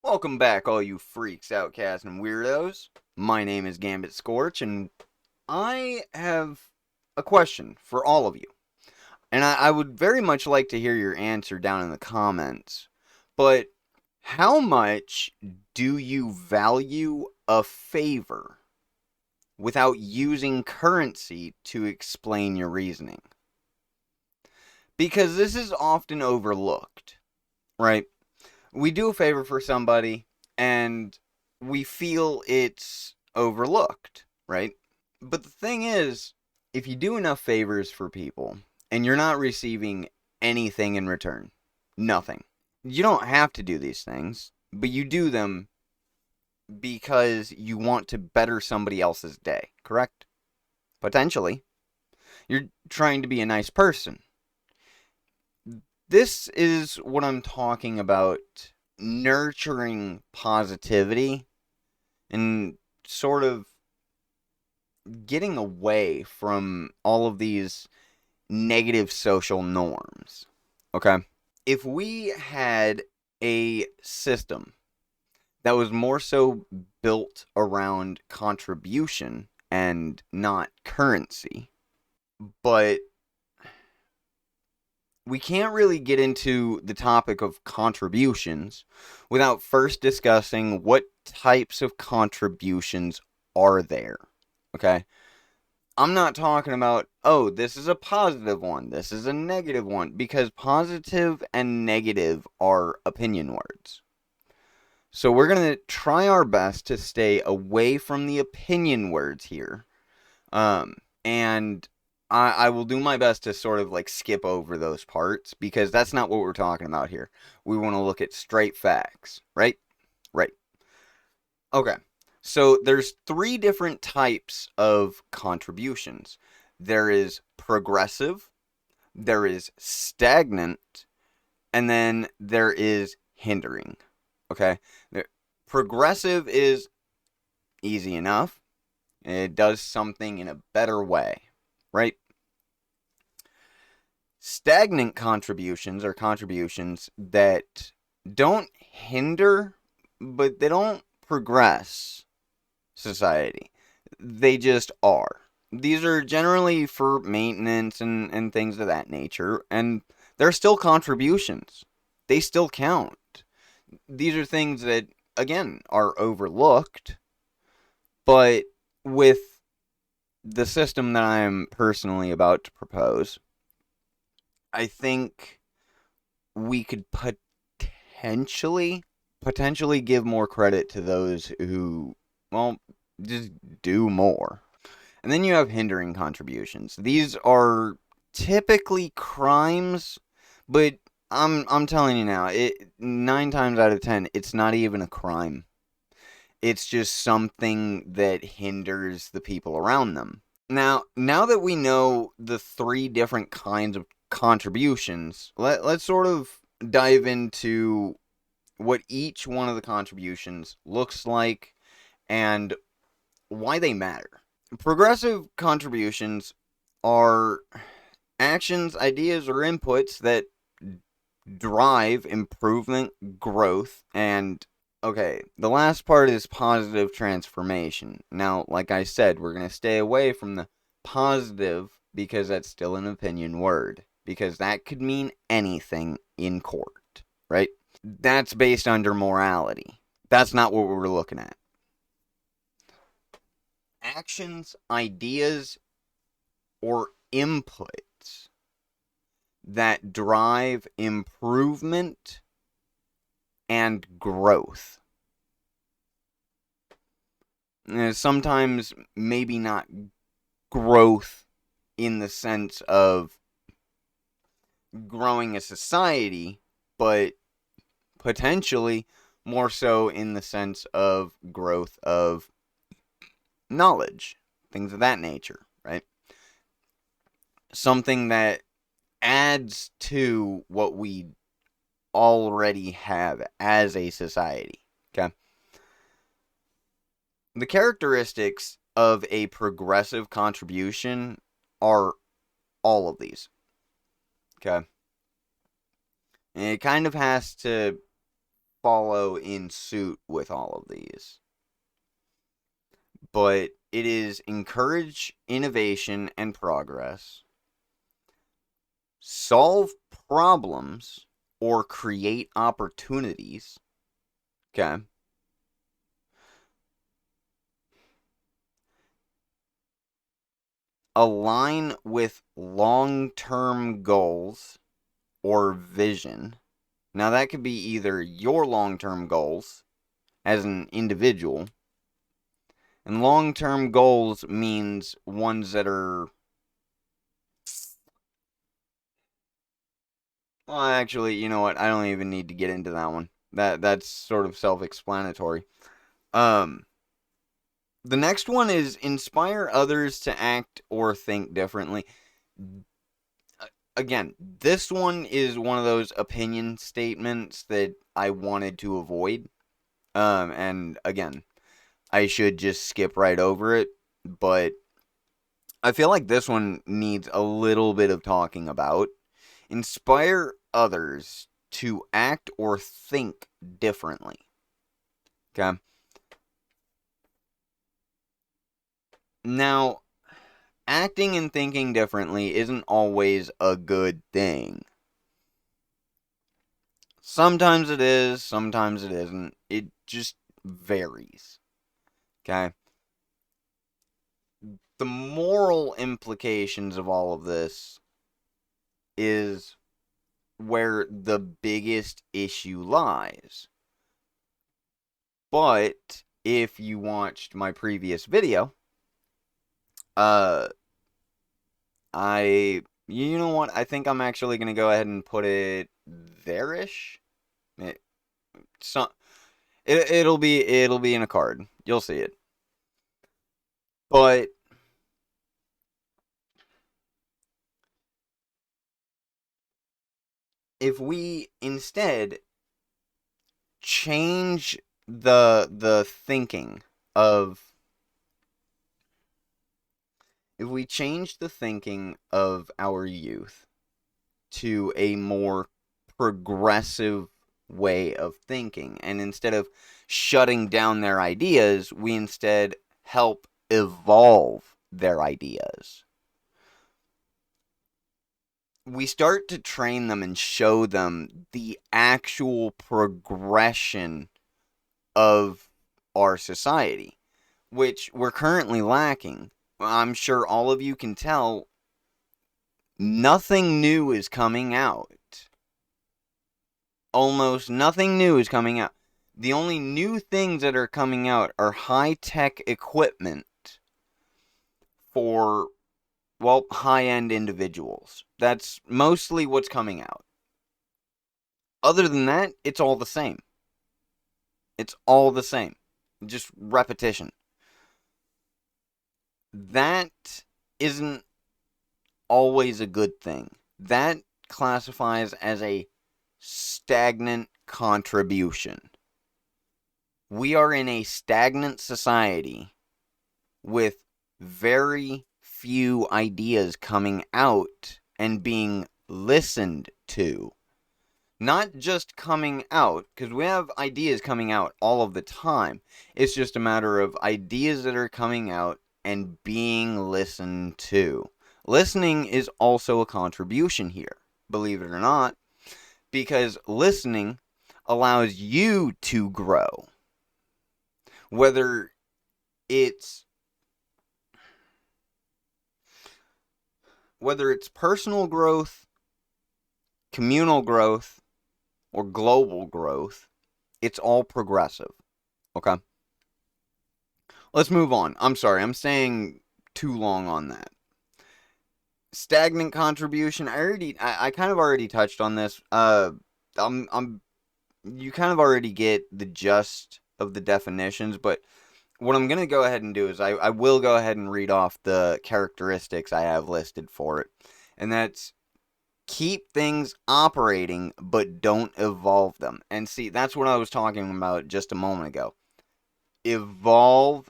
Welcome back, all you freaks, outcasts, and weirdos. My name is Gambit Scorch, and I have a question for all of you. And I would very much like to hear your answer down in the comments. But how much do you value a favor without using currency to explain your reasoning? Because this is often overlooked, right? We do a favor for somebody and we feel it's overlooked, right? But the thing is, if you do enough favors for people and you're not receiving anything in return, nothing. You don't have to do these things, but you do them because you want to better somebody else's day, correct? Potentially. You're trying to be a nice person. This is what I'm talking about, nurturing positivity and sort of getting away from all of these negative social norms. Okay? If we had a system that was more so built around contribution and not currency, but we can't really get into the topic of contributions without first discussing what types of contributions are there. Okay? I'm not talking about, oh, this is a positive one, this is a negative one, because positive and negative are opinion words. So we're going to try our best to stay away from the opinion words here. And I will do my best to sort of like skip over those parts because that's not what we're talking about here. We want to look at straight facts, right? Right. Okay. So there's three different types of contributions. There is progressive, there is stagnant, and then there is hindering. Okay? Progressive is easy enough. It does something in a better way, right? Stagnant contributions are contributions that don't hinder, but they don't progress society. They just are. These are generally for maintenance and things of that nature, and they're still contributions. They still count. These are things that, again, are overlooked, but with the system that I'm personally about to propose, I think we could potentially give more credit to those who, well, just do more. And then you have hindering contributions. These are typically crimes, but I'm telling you now, 9 times out of 10, it's not even a crime. It's just something that hinders the people around them. Now that we know the three different kinds of contributions, let's sort of dive into what each one of the contributions looks like and why they matter. Progressive contributions are actions, ideas, or inputs that drive improvement, growth, and okay, the last part is positive transformation. Now, like I said, we're going to stay away from the positive because that's still an opinion word, because that could mean anything in court, right? That's based under morality. That's not what we're looking at. Actions, ideas, or inputs that drive improvement and growth. Sometimes maybe not growth in the sense of growing a society, but potentially more so in the sense of growth of knowledge, things of that nature, right? Something that adds to what we already have as a society, okay? The characteristics of a progressive contribution are all of these, okay? And it kind of has to follow in suit with all of these. But it is encourage innovation and progress, solve problems or create opportunities. Okay. Align with long-term goals or vision. Now, that could be either your long-term goals as an individual, and long-term goals means ones that are... Well, actually, you know what? I don't even need to get into that one. That's sort of self-explanatory. Um, the next one is inspire others to act or think differently. Again, this one is one of those opinion statements that I wanted to avoid. And again, I should just skip right over it, but I feel like this one needs a little bit of talking about. Inspire others to act or think differently. Okay? Now, acting and thinking differently isn't always a good thing. Sometimes it is, sometimes it isn't. It just varies. Okay? The moral implications of all of this is where the biggest issue lies. But if you watched my previous video, you know what? I think I'm actually gonna go ahead and put it there-ish. It, so, it'll be in a card. You'll see it. But if we instead change the thinking of if we change the thinking of our youth to a more progressive way of thinking, and instead of shutting down their ideas, we instead help evolve their ideas. We start to train them and show them the actual progression of our society, which we're currently lacking. I'm sure all of you can tell nothing new is coming out. Almost nothing new is coming out. The only new things that are coming out are high-tech equipment for, well, high-end individuals. That's mostly what's coming out. Other than that, it's all the same. It's all the same. Just repetition. That isn't always a good thing. That classifies as a stagnant contribution. We are in a stagnant society with very few ideas coming out and being listened to. Not just coming out, because we have ideas coming out all of the time. It's just a matter of ideas that are coming out and being listened to. Listening is also a contribution here, believe it or not, because listening allows you to grow. Whether it's personal growth, communal growth, or global growth, it's all progressive. Okay? Let's move on. I'm sorry, I'm staying too long on that. Stagnant contribution. I kind of already touched on this. You kind of already get the gist of the definitions, but what I'm going to go ahead and do is I will go ahead and read off the characteristics I have listed for it. And that's keep things operating, but don't evolve them. And see, that's what I was talking about just a moment ago. Evolve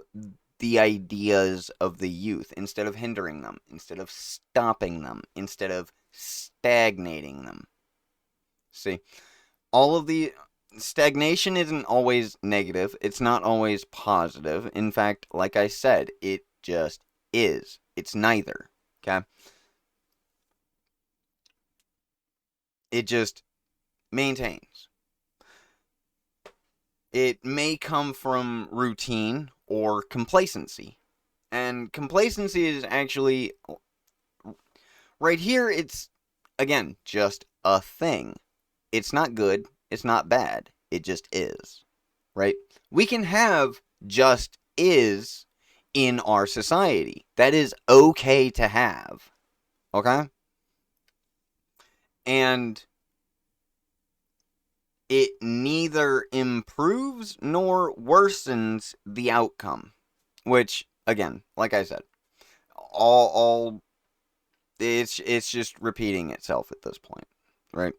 the ideas of the youth instead of hindering them, instead of stopping them, instead of stagnating them. See, all of the stagnation isn't always negative. It's not always positive. In fact, like I said, it just is. It's neither. Okay? It just maintains. It may come from routine or complacency. And complacency is actually, right here, it's, again, just a thing. It's not good. It's not bad. It just is. Right? We can have just is in our society. That is okay to have. Okay? And it neither improves nor worsens the outcome. Which, again, like I said, all it's just repeating itself at this point, right?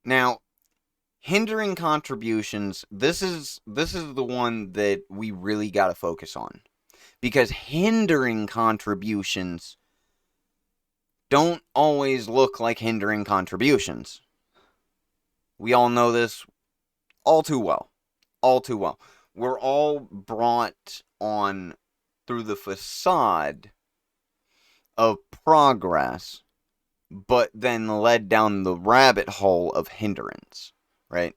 Now, hindering contributions, this is the one that we really got to focus on, because hindering contributions don't always look like hindering contributions. We all know this all too well. All too well. We're all brought on through the facade of progress, but then led down the rabbit hole of hindrance, right?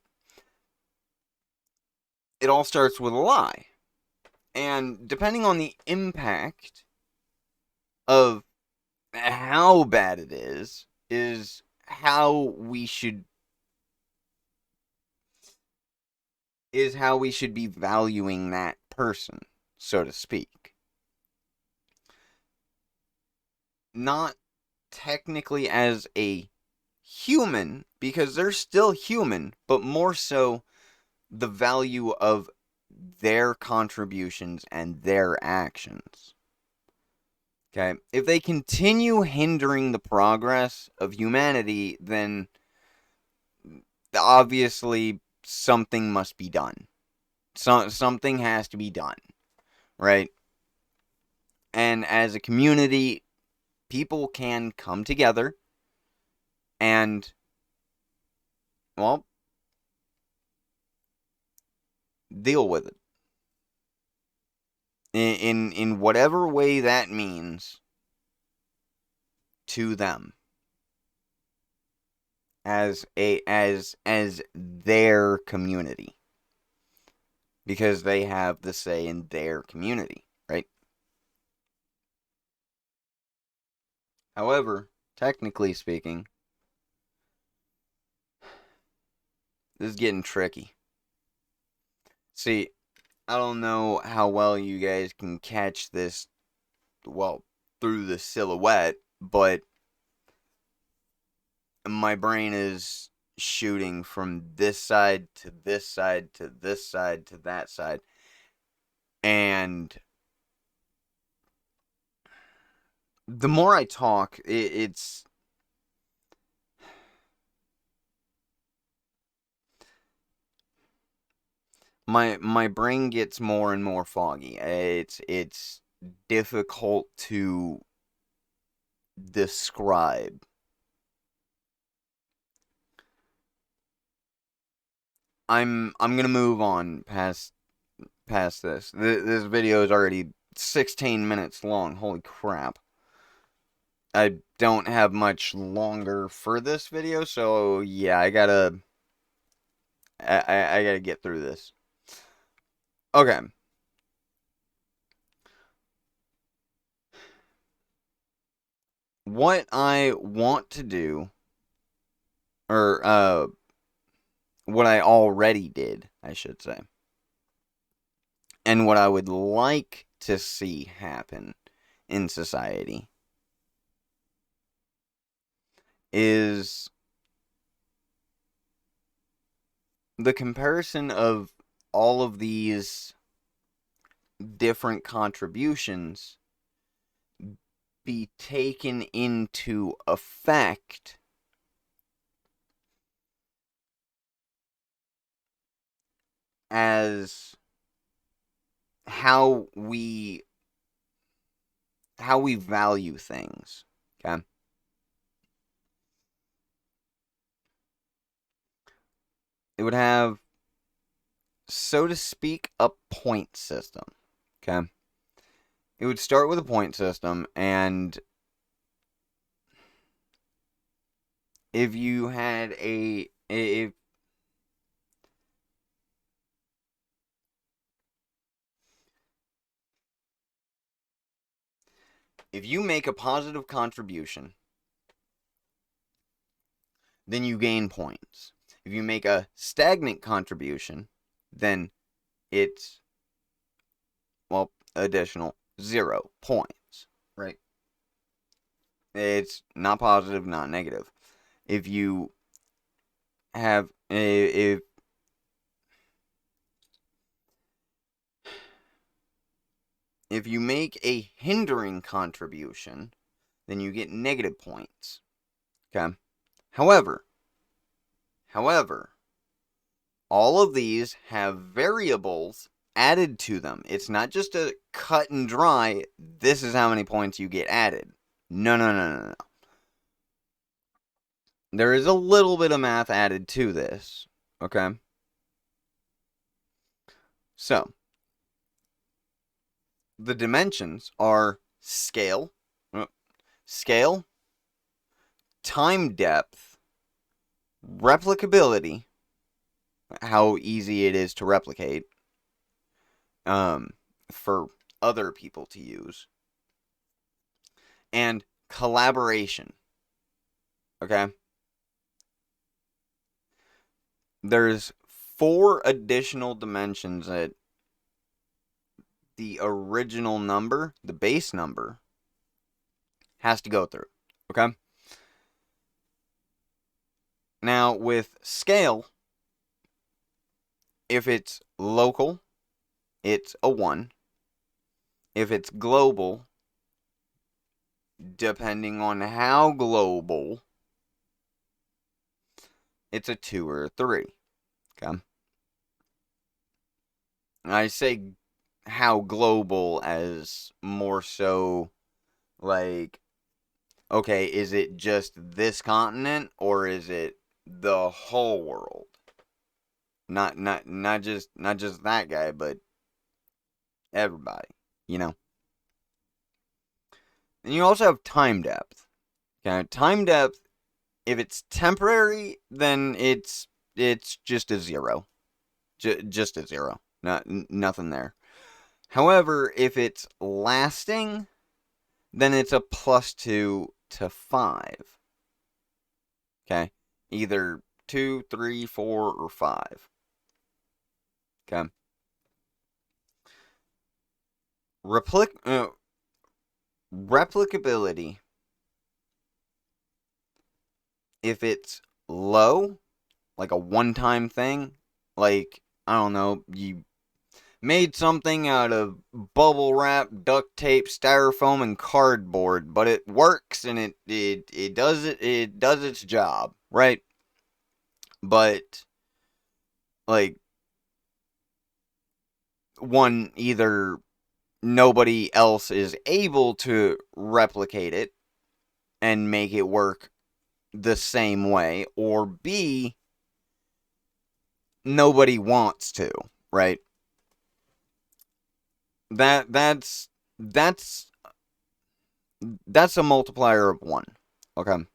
It all starts with a lie. And depending on the impact of how bad it is how we should be valuing that person, so to speak. Not technically as a human, because they're still human, but more so the value of their contributions and their actions. Okay? If they continue hindering the progress of humanity, then obviously something must be done. Something has to be done, right? And as a community, people can come together and, well, deal with it in whatever way that means to them, as their community, because they have the say in their community, right? However, technically speaking, this is getting tricky. See, I don't know how well you guys can catch this, well, through the silhouette, but my brain is shooting from this side to this side to this side to that side. And the more I talk, it's my brain gets more and more foggy. It's difficult to describe. I'm gonna move on past this. This video is already 16 minutes long. Holy crap. I don't have much longer for this video, so yeah, I gotta get through this. Okay. What I want to do, or what I already did, I should say, and what I would like to see happen in society is the comparison of all of these different contributions be taken into effect as how we value things. Okay? it would have, so to speak, a point system. Okay? It would start with a point system, and if you had if you make a positive contribution, then you gain points. If you make a stagnant contribution, then it's, well, additional 0 points, right? It's not positive, not negative. If you have, if you make a hindering contribution, then you get negative points. Okay? However, all of these have variables added to them. It's not just a cut and dry, this is how many points you get added. No. There is a little bit of math added to this. Okay? So, the dimensions are scale, time depth, replicability, how easy it is to replicate for other people to use, and collaboration. Okay? There's 4 additional dimensions that the original number, the base number, has to go through. Okay? Now, with scale, if it's local, it's a 1. If it's global, depending on how global, it's a 2 or a 3. Okay? I say how global as more so like, okay, is it just this continent or is it the whole world? Not just that guy, but everybody, you know. And you also have time depth. Okay, time depth, if it's temporary, then it's just a 0. Just a 0. Nothing there. However, if it's lasting, then it's a +2 to 5. Okay? Either 2, 3, 4, or 5. Okay? Replicability, if it's low, like a one-time thing, like, I don't know, you made something out of bubble wrap, duct tape, styrofoam, and cardboard, but it works and it does its job, right? But like, one, either nobody else is able to replicate it and make it work the same way, or B, nobody wants to, right? That's a multiplier of 1. Okay.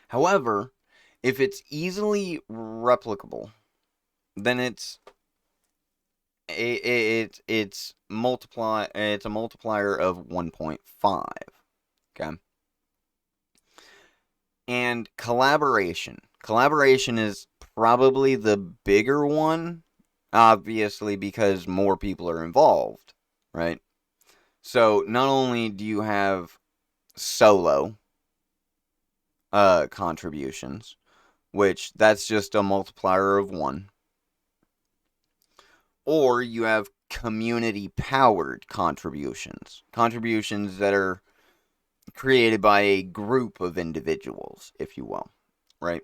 However, if it's easily replicable, then it's a multiplier of 1.5. Okay. And collaboration. Collaboration is probably the bigger one, obviously, because more people are involved, right? So not only do you have solo contributions, which that's just a multiplier of 1, or you have community-powered contributions. Contributions that are created by a group of individuals, if you will, right?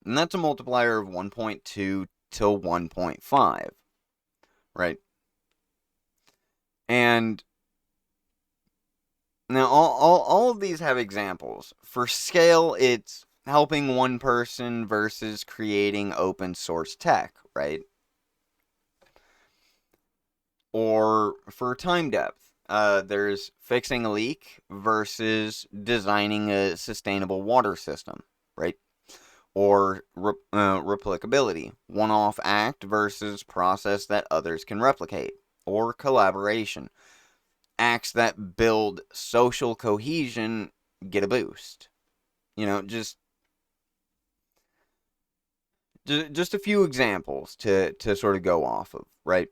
And that's a multiplier of 1.2 to 1.5, right? And now all of these have examples. For scale, it's helping one person versus creating open source tech, right? Or for time depth, there's fixing a leak versus designing a sustainable water system, right? Or replicability, one-off act versus process that others can replicate. Or collaboration, acts that build social cohesion get a boost. You know, just a few examples to sort of go off of, right?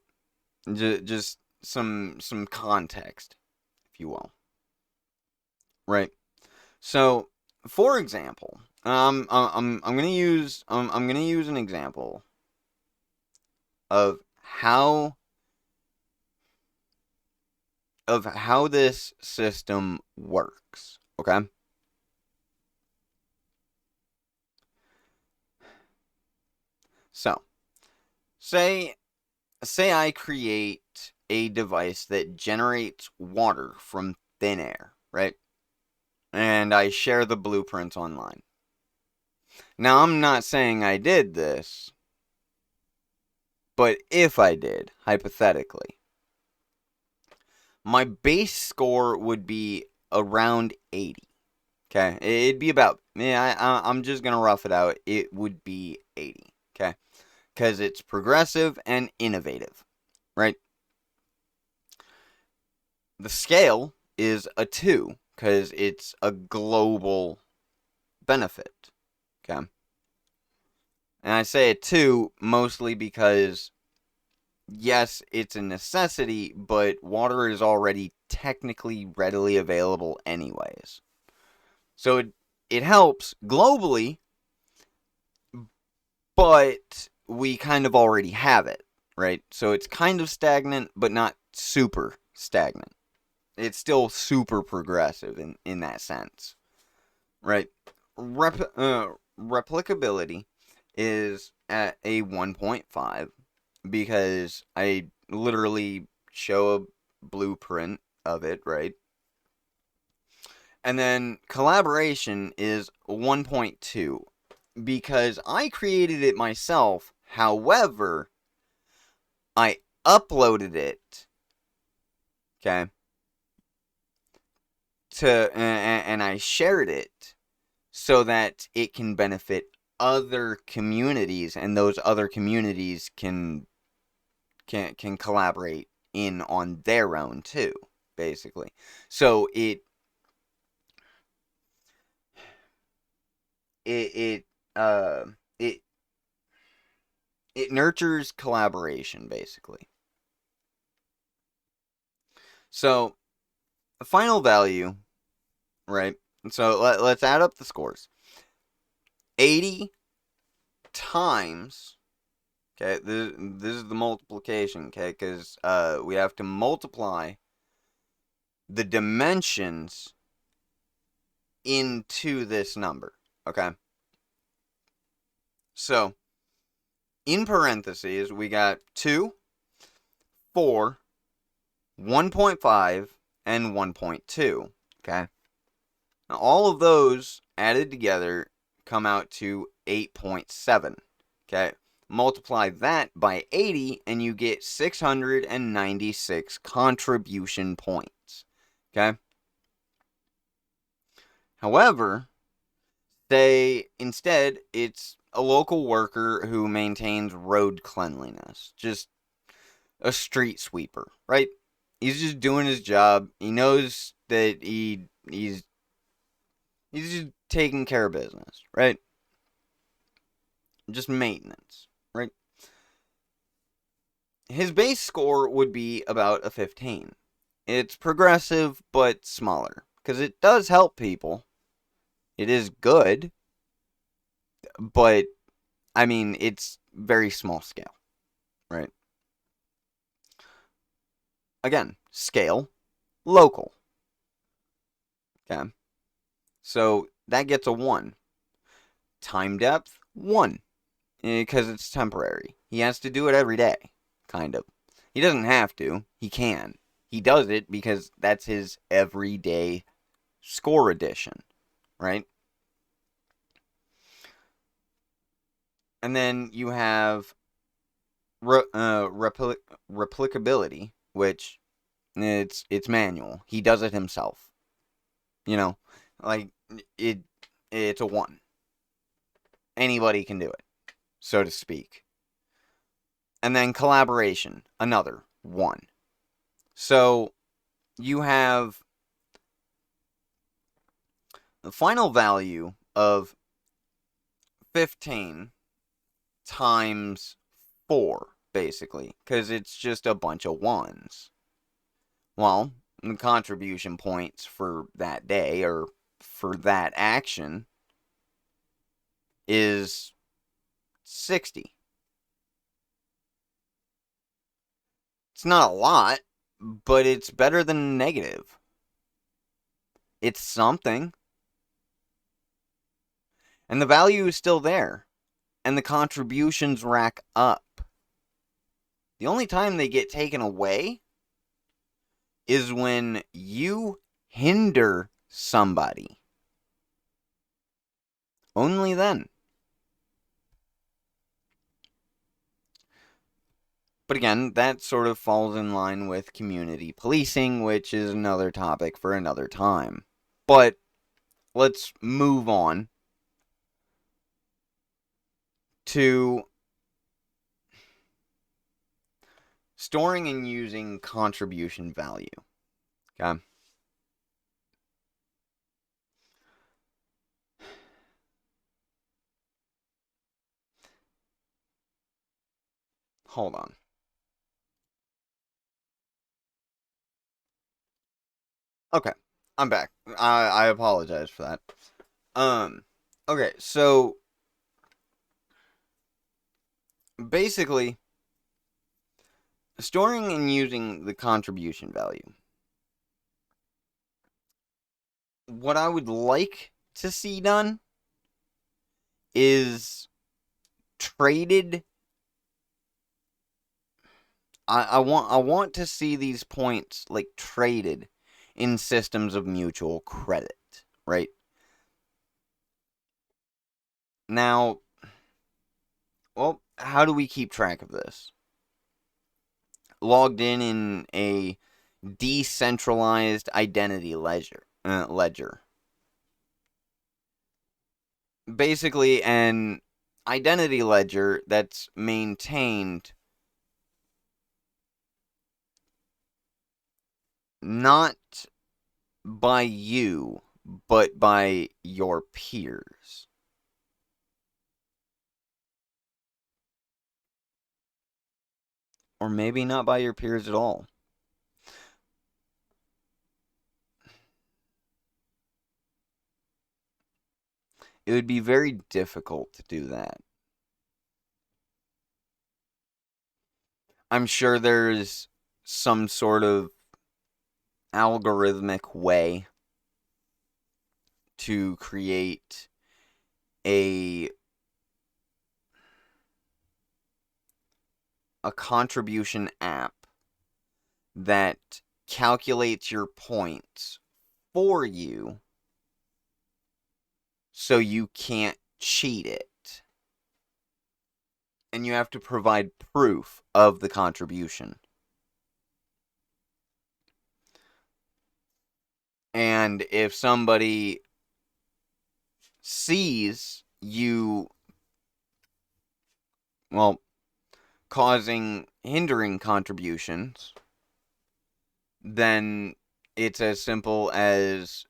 Just some context, if you will, right? So, for example, I'm gonna use an example of how this system works. Okay, so say I create a device that generates water from thin air, right? And I share the blueprints online. Now, I'm not saying I did this, but if I did, hypothetically, my base score would be around 80. Okay, it'd be about, yeah, I'm just gonna rough it out. It would be 80. Okay, because it's progressive and innovative, right? The scale is a 2 because it's a global benefit. Okay, and I say a 2 mostly because yes, it's a necessity, but water is already technically readily available anyways. So it helps globally, but we kind of already have it, right? So it's kind of stagnant, but not super stagnant. It's still super progressive in that sense, right? Replicability is at a 1.5 because I literally show a blueprint of it, right? And then collaboration is 1.2 because I created it myself. However, I uploaded it, okay, and I shared it so that it can benefit other communities, and those other communities can collaborate in on their own too, basically. So it it uh it it nurtures collaboration, basically. So the final value, right? So let's add up the scores. 80 times, okay, this is the multiplication, okay, because we have to multiply the dimensions into this number, okay? So, in parentheses, we got 2, 4, 1.5, and 1.2, okay? Now, all of those added together come out to 8.7, okay? Multiply that by 80, and you get 696 contribution points, okay? However, say instead it's a local worker who maintains road cleanliness, just a street sweeper, right? He's just doing his job. He knows that he's just taking care of business, right? Just maintenance, right? His base score would be about a 15. It's progressive but smaller because it does help people. It is good, but I mean, it's very small scale, right? Again, scale, local. Okay. So that gets a 1. Time depth, 1. Because it's temporary. He has to do it every day, kind of. He doesn't have to. He can. He does it because that's his everyday score addition, right? And then you have replicability, which it's manual. He does it himself. You know, like it it's a 1. Anybody can do it, so to speak. And then collaboration, another 1. So you have the final value of 15 times 4, basically, because it's just a bunch of 1s. Well, the contribution points for that day or for that action is 60. It's not a lot, but it's better than negative. It's something. And the value is still there. And the contributions rack up. The only time they get taken away is when you hinder somebody. Only then. But again, that sort of falls in line with community policing, which is another topic for another time. But let's move on to storing and using contribution value. Okay. Hold on. Okay. I'm back. I apologize for that. Okay, so basically storing and using the contribution value. What I would like to see done is traded. I want to see these points like traded in systems of mutual credit, right? Now, well, how do we keep track of this? Logged in a decentralized identity ledger. Basically, an identity ledger that's maintained not by you, but by your peers. Or maybe not by your peers at all. It would be very difficult to do that. I'm sure there's some sort of algorithmic way to create a contribution app that calculates your points for you so you can't cheat it. And you have to provide proof of the contribution. And if somebody sees you, well, hindering contributions, then it's as simple as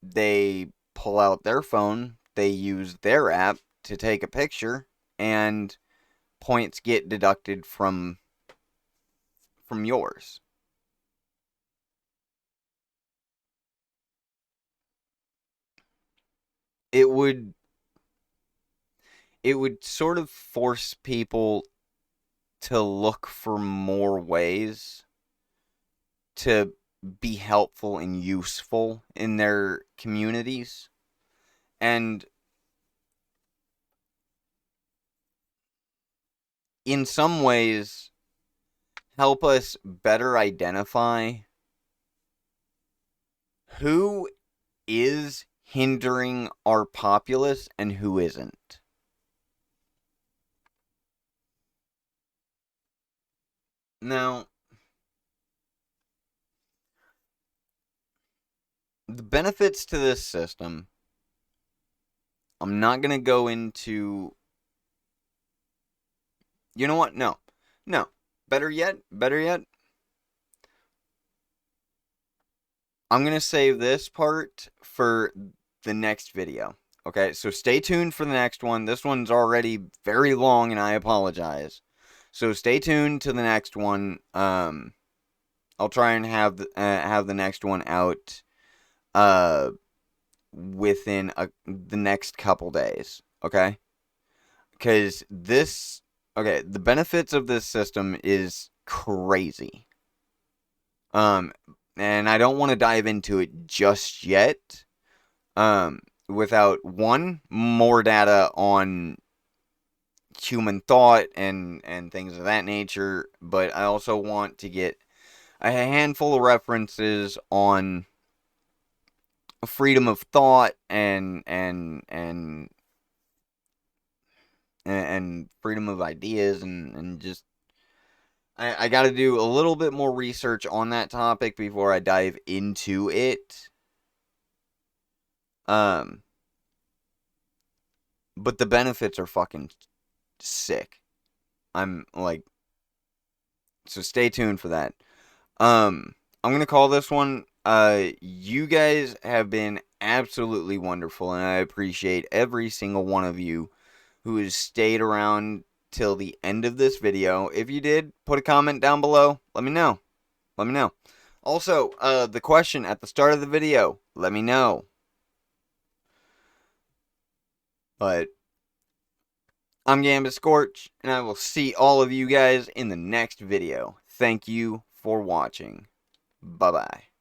they pull out their phone, they use their app to take a picture, and points get deducted from yours. It would sort of force people to look for more ways to be helpful and useful in their communities. And in some ways, help us better identify who is hindering our populace and who isn't. Now, the benefits to this system, I'm not going to go into. You know what? No. No. Better yet, I'm going to save this part for the next video. Okay, so stay tuned for the next one. This one's already very long, and I apologize. So stay tuned to the next one. I'll try and have the next one out within the next couple days. Okay, because the benefits of this system is crazy. Um, and I don't want to dive into it just yet. Without more data on human thought and things of that nature, but I also want to get a handful of references on freedom of thought and freedom of ideas and just I got to do a little bit more research on that topic before I dive into it. Um, but the benefits are fucking sick. I'm like, so stay tuned for that. I'm gonna call this one. You guys have been absolutely wonderful, and I appreciate every single one of you who has stayed around till the end of this video. If you did, put a comment down below. Let me know. Let me know. Also, the question at the start of the video, let me know. But I'm Gambit Scorch, and I will see all of you guys in the next video. Thank you for watching. Bye-bye.